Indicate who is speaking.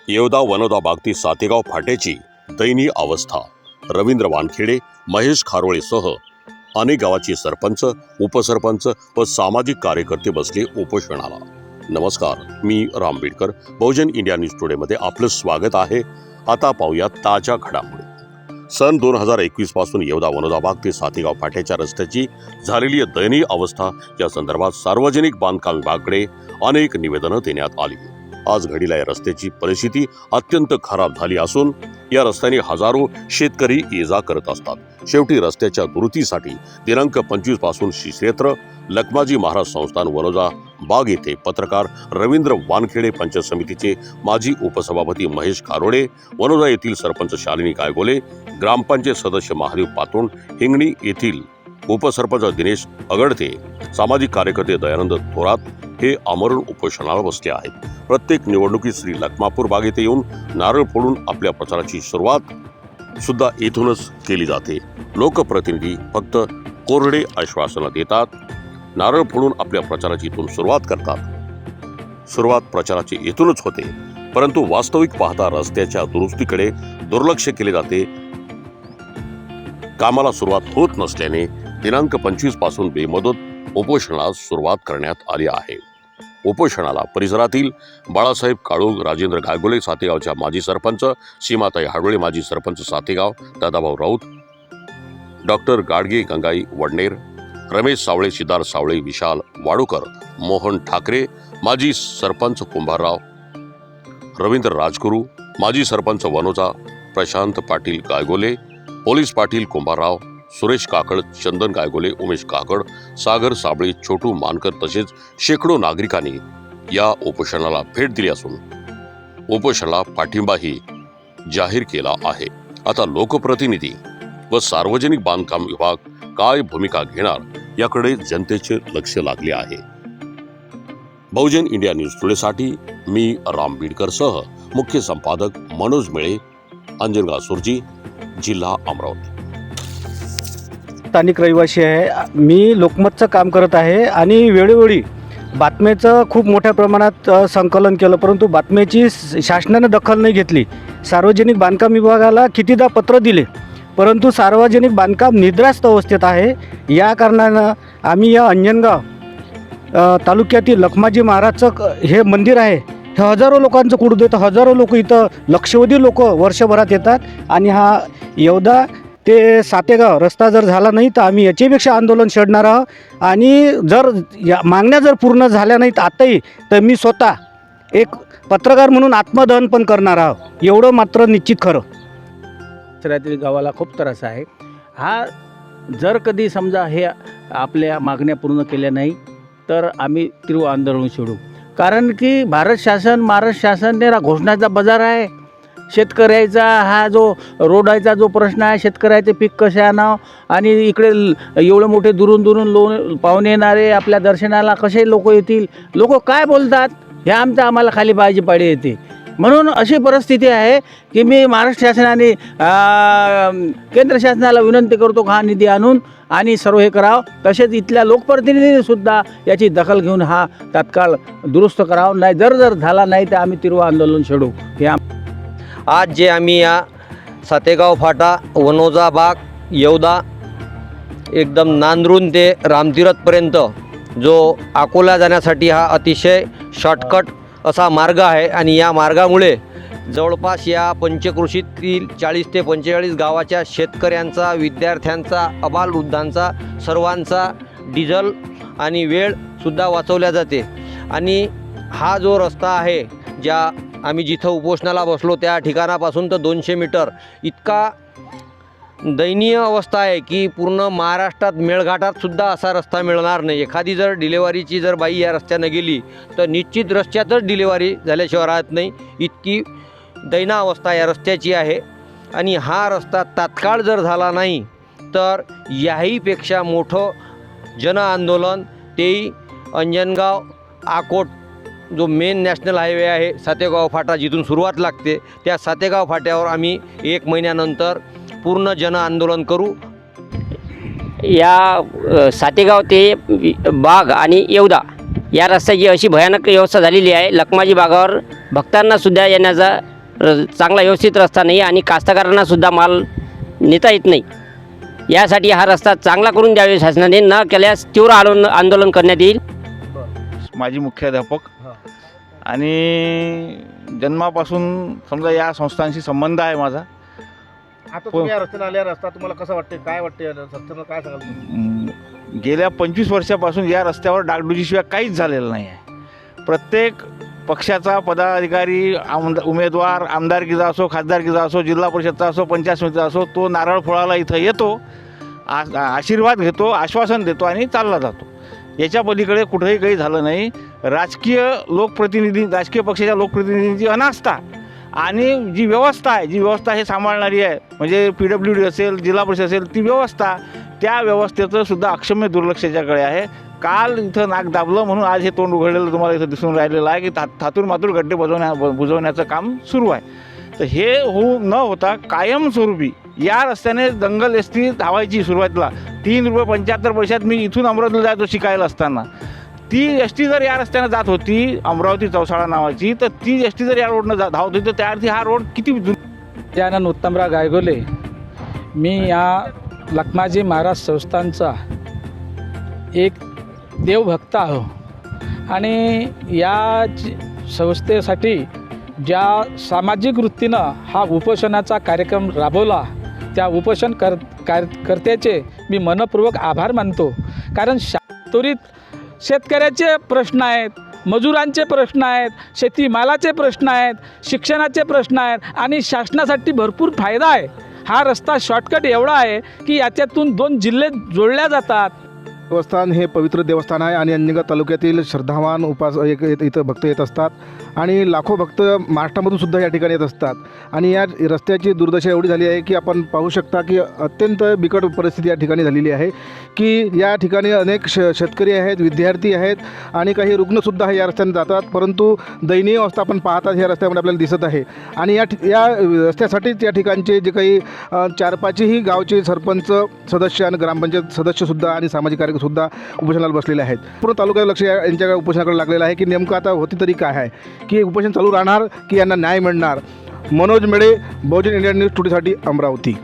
Speaker 1: येवदा वनोदा बागती सातेगाव फाट्याची दयनीय अवस्था। रवींद्र वानखेडे, महेश खारोळेसह अनेक गावाचे सरपंच, उपसरपंच व सामाजिक कार्यकर्ते बसले उपोषणाला। नमस्कार, मी राम बीडकर, बहुजन इंडिया न्यूज टुडे मध्ये आपलं स्वागत आहे। आता पाहूया ताज्या घडामोडी। सन 2021 पासून येवदा वनोदा बागती सातेगाव फाट्याच्या रस्त्याची झालेली दयनीय अवस्था या संदर्भात सार्वजनिक बांधकाम विभागाकडे अनेक निवेदनं देण्यात आली। आज घडीला या रस्त्याची परिस्थिती अत्यंत खराब झाली असून या रस्त्याने हजारो शेतकरी ये-जा करत असतात। शेवटी रस्त्याच्या दुरुस्तीसाठी दिनांक 25 पासून श्री क्षेत्र लखमाजी महाराज संस्थान वनोजा बाग येथे पत्रकार रवींद्र वानखेडे, पंचायत समितीचे माजी उपसभापती महेश खारोळे, वनोजा येथील सरपंच शालिनी गायगोले, ग्रामपंचायत सदस्य महादेव पातोंड, हिंगणी येथील उपसरपंच दिनेश अगडते, सामाजिक कार्यकर्ते दयानंद थोरात हे आमरण उपोषणाला बसले आहेत। प्रत्येक निवडणुकीत श्री लखमापूर बाग येथे येऊन नारळ फोडून आपल्या प्रचाराची सुरुवात सुद्धा येथूनच केली जाते। लोकप्रतिनिधी फक्त कोरडे आश्वासनं देतात, नारळ फोडून आपल्या प्रचाराची इथून सुरुवात करतात। सुरुवात प्रचाराची इथूनच होते, परंतु वास्तविक पाहता रस्त्याच्या दुरुस्तीकडे दुर्लक्ष केले जाते। कामाला सुरुवात होत नसल्याने दिनांक 25 पासून बेमुदत उपोषणाला सुरुवात करण्यात आली आहे। उपोषणाला परिसरातील बाळासाहेब काळूग, राजेंद्र गायगोले सातेगावच्या माजी सरपंच, सीमाताई हाडोळे माजी सरपंच सातेगाव, दादाभाऊ राऊत, डॉक्टर गाडगे गंगाई वडनेर, रमेश सावळे, सिद्धार्थ सावळे, विशाल वाडूकर, मोहन ठाकरे माजी सरपंच कुंभारराव, रवींद्र राजगुरू माजी सरपंच वनोजा, प्रशांत पाटील गायगोले, पोलीस पाटील कुंभारराव, सुरेश काकड, चंदन गायगोले, उमेश काकड, सागर साबळे, छोटू मानकर तसेच शेकडो नागरिकांनी या उपोषणाला भेट दिली असून उपोषणाला पाठिंबाही जाहीर केला आहे। आता लोकप्रतिनिधी व सार्वजनिक बांधकाम विभाग काय भूमिका घेणार याकडे जनतेचे लक्ष लागले आहे। बहुजन इंडिया न्यूज टुडेसाठी मी राम बीडकर सह मुख्य संपादक मनोज मेळे, अंजनगाव सुरजी, जिल्हा अमरावती।
Speaker 2: स्थानिक रहिवासी आहे। मी लोकमतचं काम करत आहे आणि वेळोवेळी बातम्याचं खूप मोठ्या प्रमाणात संकलन केलं, परंतु बातम्याची शासनानं दखल नाही घेतली। सार्वजनिक बांधकाम विभागाला कितीदा पत्र दिले, परंतु सार्वजनिक बांधकाम निद्रास्त अवस्थेत आहे। या कारणानं आम्ही या अंजनगाव तालुक्यातील लखमाजी महाराजचं हे मंदिर आहे, हे हजारो लोकांचं कुडं देतं। हजारो लोक इथं, लक्षवधी लोक वर्षभरात येतात आणि हा येवदा ते सातेगाव रस्ता जर झाला नाही तर आम्ही याच्यापेक्षा आंदोलन छेडणार आहोत। आणि जर या मागण्या जर पूर्ण झाल्या नाहीत आताही, तर मी स्वतः एक पत्रकार म्हणून आत्मदहन पण करणार आहोत, एवढं मात्र निश्चित खरं।
Speaker 3: शहरातील गावाला खूप त्रास आहे। हा जर कधी समजा हे आपल्या मागण्या पूर्ण केल्या नाही तर आम्ही तीव्र आंदोलन छेडू। कारण की भारत शासन, महाराष्ट्र शासनाने घोषणाचा बाजार आहे। शेतकऱ्याचा हा जो रोडाचा जो प्रश्न आहे, शेतकऱ्याचे पीक कसे आणावं आणि इकडे एवढे मोठे दुरून दुरून पाहुणे येणारे आपल्या दर्शनाला कसे लोक येतील, लोक काय बोलतात हे आम्हाला खाली पाहिजे पाडी येते। म्हणून अशी परिस्थिती आहे की मी महाराष्ट्र शासनाने केंद्र शासनाला विनंती करतो की हा निधी आणून आणि सर्व हे करावं। तसेच इथल्या लोकप्रतिनिधींनी सुद्धा याची दखल घेऊन हा तात्काळ दुरुस्त करावं, नाही जर झाला नाही तर आम्ही तीव्र आंदोलन छेडू। हे
Speaker 4: आज जे आम्ही या सातेगाव फाटा, वनोजा बाग, येवदा एकदम नांदरून ते रामतीर्थपर्यंत जो अकोला जाण्यासाठी हा अतिशय शॉर्टकट असा मार्ग आहे आणि या मार्गामुळे जवळपास या पंचक्रोशीतील 40 ते 45 गावाच्या शेतकऱ्यांचा, विद्यार्थ्यांचा, अबालवृद्धांचा सर्वांचा डिझेल आणि वेळसुद्धा वाचवल्या जाते। आणि हा जो रस्ता आहे, ज्या आम्ही जिथं उपोषणाला बसलो त्या ठिकाणापासून तर 200 मीटर इतका दयनीय अवस्था आहे की पूर्ण महाराष्ट्रात मेळघाटातसुद्धा असा रस्ता मिळणार नाही। एखादी जर डिलेवरीची जर बाई या रस्त्यानं गेली तर निश्चित रस्त्यातच डिलेवरी झाल्याशिवाय राहत नाही, इतकी दैना अवस्था या रस्त्याची आहे। आणि हा रस्ता तात्काळ जर झाला नाही तर याहीपेक्षा मोठं जनआंदोलन, तेही अंजनगाव आकोट जो मेन नॅशनल हायवे आहे सातेगाव फाटा जिथून सुरुवात लागते, त्या सातेगाव फाट्यावर आम्ही 1 महिन्यानंतर पूर्ण जनआंदोलन करू।
Speaker 5: या सातेगाव ते बाग आणि येवदा या रस्त्याची अशी भयानक व्यवस्था झालेली आहे। लखमाजी बागावर भक्तांना सुद्धा येण्याचा चांगला व्यवस्थित रस्ता नाही आणि कास्तकारांनासुद्धा माल नेता येत नाही. यासाठी हा रस्ता चांगला करून द्यावे शासनाने, न केल्यास तीव्र आंदोलन करण्यात येईल.
Speaker 6: माजी मुख्याध्यापक आणि जन्मापासून समजा या संस्थांशी संबंध आहे माझा.
Speaker 7: आता तुम्ही या रस्त्याने आल्या, रस्ता तुम्हाला कसं वाटते, काय वाटते या रस्त्यानं, काय सांगाल तुम्ही?
Speaker 6: गेल्या 25 वर्षापासून या रस्त्यावर डागडुजीशिवाय काहीच झालेलं नाही आहे. प्रत्येक पक्षाचा पदाधिकारी, उमेदवार, आमदारकीचा असो, खासदारकीचा असो, जिल्हा परिषदचा असो, पंचायत समितीचा असो, तो नारळ फोडायला इथं येतो, आशीर्वाद घेतो, आश्वासन देतो आणि चालला जातो. याच्या पलीकडे कुठेही काही झालं नाही. राजकीय पक्षाच्या लोकप्रतिनिधींची अनास्था आणि जी व्यवस्था हे सांभाळणारी आहे, म्हणजे PWD असेल, जिल्हा परिषद असेल, ती व्यवस्था, त्या व्यवस्थेचं सुद्धा अक्षम्य दुर्लक्ष याच्याकडे आहे. काल इथं नाक दाबलं म्हणून आज हे तोंड उघडलेलं तुम्हाला इथं दिसून राहिलेलं आहे की थातूर मातूर गड्डे बुजवण्याचं काम सुरू आहे. तर हे होऊ न होता कायमस्वरूपी या रस्त्याने दंगल एसटी धावायची. सुरुवातीला 3 रुपये 75 पैशात मी इथून अमरावतीला जायचो शिकायला असताना. ती एसटी जर या रस्त्यानं जात होती, अमरावती चौसाळा नावाची, तर ती एसटी जर या रोडनं धावत होती तर त्याअर्थी हा रोड किती
Speaker 8: त्यानंतर उत्तमराव गायगोले, मी या लखमाजी महाराज संस्थांचा एक देवभक्त आहो आणि या संस्थेसाठी ज्या सामाजिक वृत्तीनं हा उपोषणाचा कार्यक्रम राबवला, त्या उपोषण कर्त्याचे मी मनपूर्वक आभार मानतो. कारण त्वरित शेतकऱ्याचे प्रश्न आहेत, मजुरांचे प्रश्न आहेत, शेतीमालाचे प्रश्न आहेत, शिक्षणाचे प्रश्न आहेत आणि शासनासाठी भरपूर फायदा आहे. हा रस्ता शॉर्टकट एवढा आहे की याच्यातून 2 जिल्हे जोडल्या जातात.
Speaker 7: देवस्थान हे पवित्र देवस्थान आहे आणि अंजनगाव तालुक्यातील श्रद्धावान इथं भक्त येत असतात आणि लाखो भक्त महाराष्ट्रामधून सुद्धा या ठिकाणी येत असतात. आणि या रस्त्याची दुर्दशा एवढी झाली आहे की आपण पाहू शकता की अत्यंत बिकट परिस्थिती या ठिकाणी झालेली आहे की या ठिकाणी अनेक शेतकरी आहेत, विद्यार्थी आहेत आणि काही रुग्णसुद्धा या रस्त्याने जातात, परंतु दयनीय अवस्था आपण पाहतात ह्या रस्त्यामध्ये आपल्याला दिसत आहे. आणि या रस्त्यासाठीच या ठिकाणचे जे काही 4-5ही गावचे सरपंच सदस्य आणि ग्रामपंचायत सदस्यसुद्धा आणि सामाजिक कार्यकर्तेसुद्धा उपोषणाला बसलेले आहेत. पूर्ण तालुक्यात लक्ष यांच्या उपोषणाकडे लागलेलं आहे की नेमकं आता होती तरी काय आहे, की उपोषण चालू राहणार की यांना न्याय मिळणार. मनोज मेळे, बहुजन इंडिया न्यूज टुडेसाठी, अमरावती.